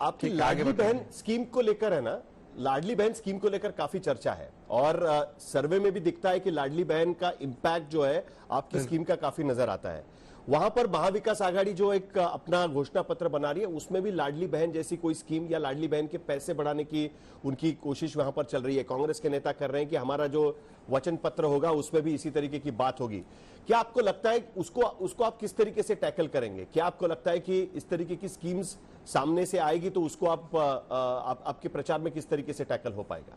आपकी लाडली बहन स्कीम को लेकर है ना, लाडली बहन स्कीम को लेकर काफी चर्चा है और सर्वे में भी दिखता है कि लाडली बहन का इंपैक्ट जो है आपकी स्कीम का काफी नजर आता है। वहां पर महाविकास आघाड़ी जो एक अपना घोषणा पत्र बना रही है उसमें भी लाडली बहन जैसी कोई स्कीम या लाडली बहन के पैसे बढ़ाने की उनकी कोशिश वहां पर चल रही है। कांग्रेस के नेता कर रहे हैं कि हमारा जो वचन पत्र होगा उसमें भी इसी तरीके की बात होगी। क्या आपको लगता है उसको आप किस तरीके से टैकल करेंगे? क्या आपको लगता है कि इस तरीके की स्कीम्स सामने से आएगी तो उसको आपके प्रचार में किस तरीके से टैकल हो पाएगा?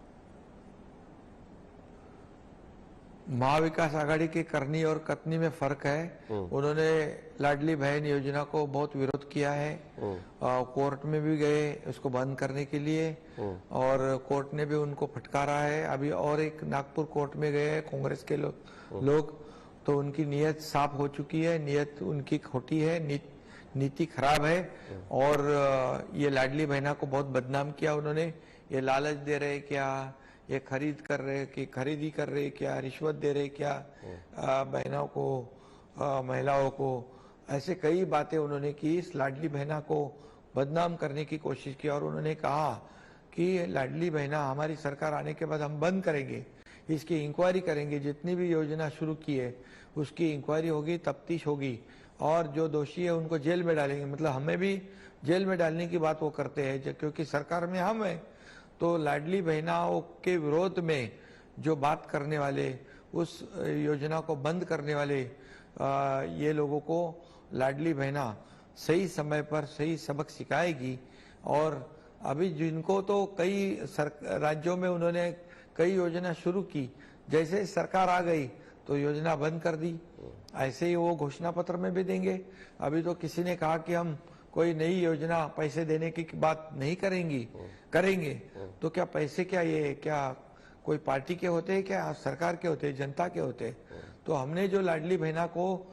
महाविकास आघाड़ी की करनी और कथनी में फर्क है। उन्होंने लाडली बहन योजना को बहुत विरोध किया है, कोर्ट में भी गए उसको बंद करने के लिए और कोर्ट ने भी उनको फटकारा है। अभी और एक नागपुर कोर्ट में गए हैं कांग्रेस के लोग, तो उनकी नीयत साफ हो चुकी है, नीयत उनकी खोटी है, नीति खराब है और ये लाडली बहना को बहुत बदनाम किया उन्होंने। ये लालच दे रहे क्या, ये खरीद कर रहे कि खरीदी कर रहे क्या, रिश्वत दे रहे क्या बहनों को, महिलाओं को, ऐसे कई बातें उन्होंने की। इस लाडली बहना को बदनाम करने की कोशिश की और उन्होंने कहा कि लाडली बहना हमारी सरकार आने के बाद हम बंद करेंगे, इसकी इंक्वायरी करेंगे, जितनी भी योजना शुरू की है उसकी इंक्वायरी होगी, तफ्तीश होगी और जो दोषी है उनको जेल में डालेंगे। मतलब हमें भी जेल में डालने की बात वो करते हैं क्योंकि सरकार में हम है। तो लाडली बहनाओं के विरोध में जो बात करने वाले, उस योजना को बंद करने वाले ये लोगों को लाडली बहना सही समय पर सही सबक सिखाएगी। और अभी जिनको तो कई राज्यों में उन्होंने कई योजना शुरू की, जैसे सरकार आ गई तो योजना बंद कर दी। ऐसे ही वो घोषणा पत्र में भी देंगे। अभी तो किसी ने कहा कि हम कोई नई योजना पैसे देने की बात नहीं करेंगे। तो क्या पैसे क्या ये क्या कोई पार्टी के होते हैं, क्या सरकार के होते हैं, जनता के होते हैं? तो हमने जो लाडली बहना को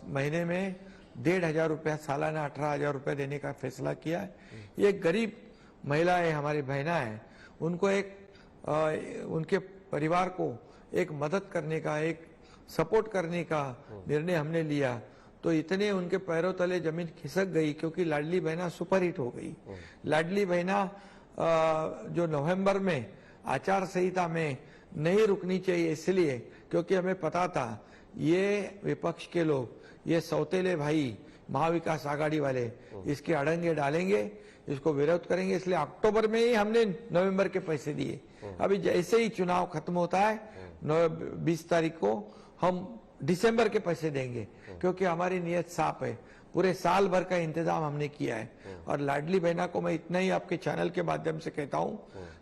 महीने में 1,500 रुपया, सालाना 18,000 रुपया देने का फैसला किया है। ये गरीब महिलाएं हमारी बहना है, उनको उनके परिवार को एक मदद करने का, एक सपोर्ट करने का निर्णय हमने लिया। तो इतने उनके पैरों तले जमीन खिसक गई क्योंकि लाडली बहना सुपरहिट हो गई। लाडली बहना जो नवंबर में आचार संहिता में नहीं रुकनी चाहिए, इसलिए क्योंकि हमें पता था ये विपक्ष के लोग, ये सौतेले भाई महाविकास आघाड़ी वाले इसके अड़ंगे डालेंगे, इसको विरोध करेंगे, इसलिए अक्टूबर में ही हमने नवंबर के पैसे दिए। अभी जैसे ही चुनाव खत्म होता है 20 तारीख को हम दिसंबर के पैसे देंगे क्योंकि हमारी नीयत साफ है। पूरे साल भर का इंतजाम हमने किया है। और लाडली बहना को मैं इतना ही आपके चैनल के माध्यम से कहता हूं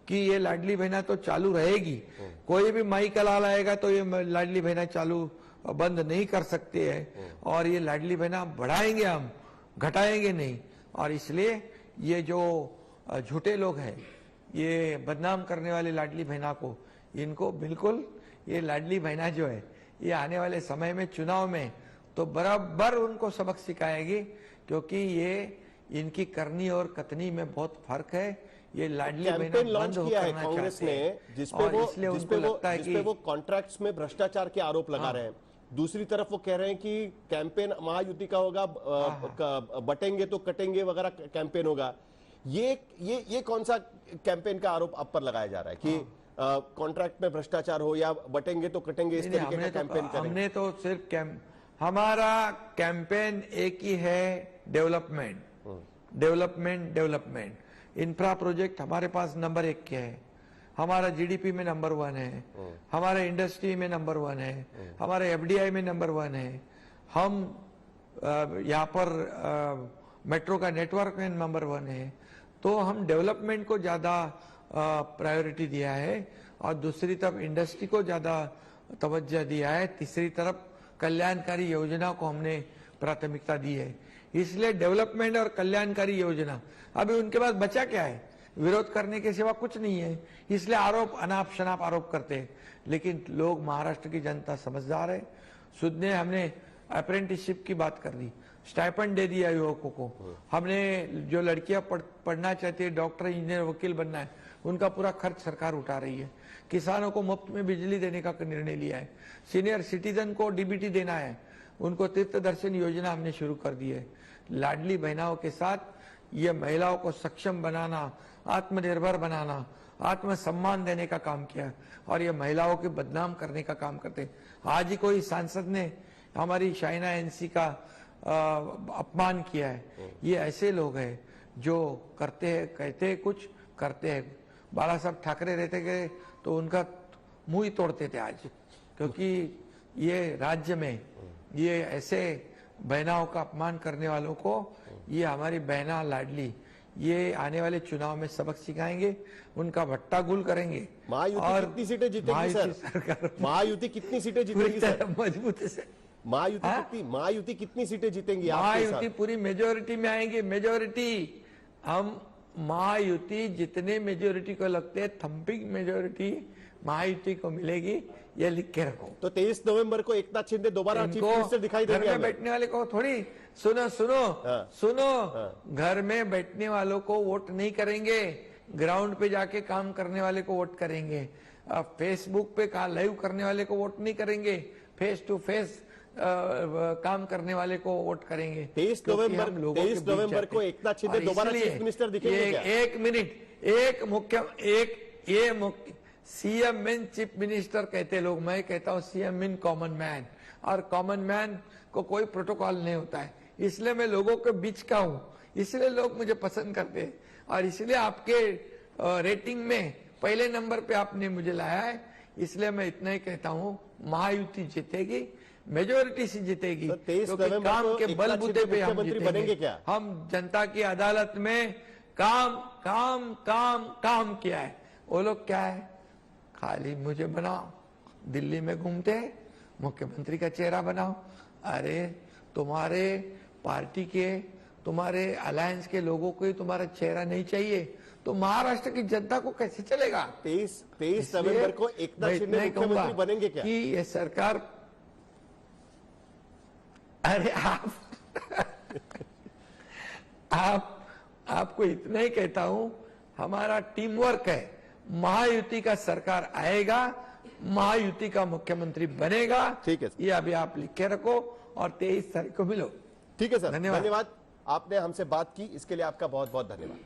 कि ये लाडली बहना तो चालू रहेगी। कोई भी माई का लाल आएगा तो ये लाडली बहना चालू बंद नहीं कर सकते हैं और ये लाडली बहना बढ़ाएंगे, हम घटाएंगे नहीं। और इसलिए ये जो झूठे लोग हैं, ये बदनाम करने वाले लाडली बहना को, इनको बिल्कुल ये लाडली बहना जो है ये आने वाले समय में चुनाव में तो बराबर उनको सबक सिखाएगी क्योंकि ये इनकी करनी और कथनी में बहुत फर्क है। ये लाडली बहना लॉन्च किया है कांग्रेस ने जिसपे वो कॉन्ट्रैक्ट्स में भ्रष्टाचार के आरोप लगा रहे हैं। दूसरी तरफ वो कह रहे हैं कि कैंपेन महायुति का होगा, बटेंगे तो कटेंगे वगैरह कैंपेन होगा। ये कौन सा कैंपेन का आरोप आप पर लगाया जा रहा है कि कॉन्ट्रैक्ट में भ्रष्टाचार हो या बटेंगे तो कटेंगे, इस तरीके का कैंपेन करेंगे? हमने तो सिर्फ हमारा कैंपेन एक ही है, डेवलपमेंट। इंफ्रा प्रोजेक्ट हमारे पास नंबर 1 के है, हमारा जीडीपी में नंबर 1 है, हमारे इंडस्ट्री में नंबर 1 है, हमारे एफडीआई में नंबर 1 है, हम यहाँ पर मेट्रो का नेटवर्क में नंबर 1 है। तो हम डेवलपमेंट को ज्यादा प्रायोरिटी दिया है और दूसरी तरफ इंडस्ट्री को ज्यादा तवज्जो दिया है, तीसरी तरफ कल्याणकारी योजना को हमने प्राथमिकता दी है। इसलिए डेवलपमेंट और कल्याणकारी योजना, अभी उनके पास बचा क्या है? विरोध करने के सिवा कुछ नहीं है। इसलिए आरोप अनाप शनाप आरोप करते हैं। लेकिन लोग, महाराष्ट्र की जनता समझदार है। सुध ने हमने अप्रेंटिसशिप की बात कर दी, स्टाइपेंड दे दिया युवकों को। हमने जो लड़कियां पढ़ना चाहती है, डॉक्टर, इंजीनियर, वकील बनना है, उनका पूरा खर्च सरकार उठा रही है। किसानों को मुफ्त में बिजली देने का निर्णय लिया है। सीनियर सिटीजन को डीबीटी देना है, उनको तीर्थ दर्शन योजना हमने शुरू कर दी है। लाडली बहनाओं के साथ ये महिलाओं को सक्षम बनाना, आत्मनिर्भर बनाना, आत्मसम्मान देने का काम किया और ये महिलाओं की बदनाम करने का काम करते। आज ही कोई सांसद ने हमारी शाइना एनसी का अपमान किया है। ये ऐसे लोग हैं जो करते हैं, कहते हैं कुछ, करते हैं। बाला साहब ठाकरे रहते गए तो उनका मुंह ही तोड़ते थे आज, क्योंकि ये राज्य में ये ऐसे बहनाओं का अपमान करने वालों को ये हमारी बहना लाडली ये आने वाले चुनाव में सबक सिखाएंगे, उनका भट्टा गुल करेंगे। महायुति कितनी सीटें जीतेगी सर? सरकार महायुति कितनी सीटें जीतेगी सर? मजबूती से महायुति कितनी सीटें जीतेंगी? महायुति पूरी मेजोरिटी में आएंगे। मेजोरिटी हम महायुति जितने मेजोरिटी को लगते हैं थम्पिंग मेजोरिटी महायुति को मिलेगी, ये लिख के रखो। तो 23 नवंबर को एकनाथ शिंदे दोबारा चीफ मिनिस्टर दिखाई देंगे? घर में बैठने वाले को थोड़ी सुनो घर में बैठने वालों को वोट नहीं करेंगे, ग्राउंड पे जाके काम करने वाले को वोट करेंगे। फेसबुक पे लाइव करने वाले को वोट नहीं करेंगे, फेस टू फेस काम करने वाले को वोट करेंगे। 23 नवंबर को एकनाथ शिंदे दोबारा चीफ मिनिस्टर दिखेंगे क्या? एक minute, CM mean chief minister कहते लोग, मैं कहता हूँ सीएम मीन कॉमन मैन, और कॉमन मैन को कोई प्रोटोकॉल नहीं होता है, इसलिए मैं लोगों के बीच का हूँ, इसलिए लोग मुझे पसंद करते हैं और इसलिए आपके रेटिंग में पहले नंबर पे आपने मुझे लाया है। इसलिए मैं इतना ही कहता हूँ, महायुति जीतेगी, मेजोरिटी से जीतेगी, क्योंकि काम के बलबूते पे हम बनेंगे क्या? हम जनता की अदालत में काम काम काम काम किया है। वो लोग क्या है, खाली मुझे बनाओ, दिल्ली में घूमते हैं, मुख्यमंत्री का चेहरा बनाओ। अरे तुम्हारे पार्टी के, तुम्हारे अलायंस के लोगों को ही तुम्हारा चेहरा नहीं चाहिए तो महाराष्ट्र की जनता को कैसे चलेगा? 23 नवंबर को एकनाथ शिंदे मुख्यमंत्री बनेंगे क्या? कि ये सरकार, अरे आपको इतना ही कहता हूं, हमारा टीम वर्क है, महायुति का सरकार आएगा, महायुति का मुख्यमंत्री बनेगा। ठीक है, ये अभी आप लिख के रखो और 23 तारीख को मिलो। ठीक है सर, धन्यवाद। आपने हमसे बात की, इसके लिए आपका बहुत बहुत धन्यवाद।